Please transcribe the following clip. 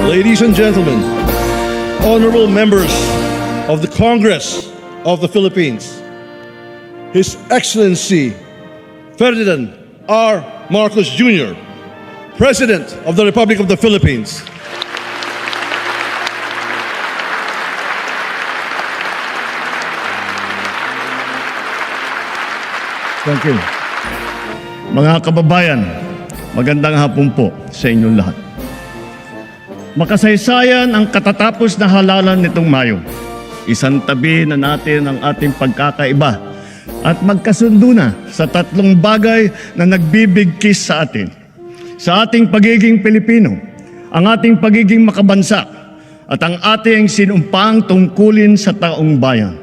Ladies and gentlemen, honorable members of the Congress of the Philippines, His Excellency Ferdinand R. Marcos Jr., President of the Republic of the Philippines. Thank you. Mga kababayan, magandang hapon po sa inyong lahat. Makasaysayan ang katatapos na halalan nitong Mayo. Isang tabi na natin ang ating pagkakaiba at magkasundo na sa tatlong bagay na nagbibigkis sa atin. Sa ating pagiging Pilipino, ang ating pagiging makabansa, at ang ating sinumpang tungkulin sa taong bayan.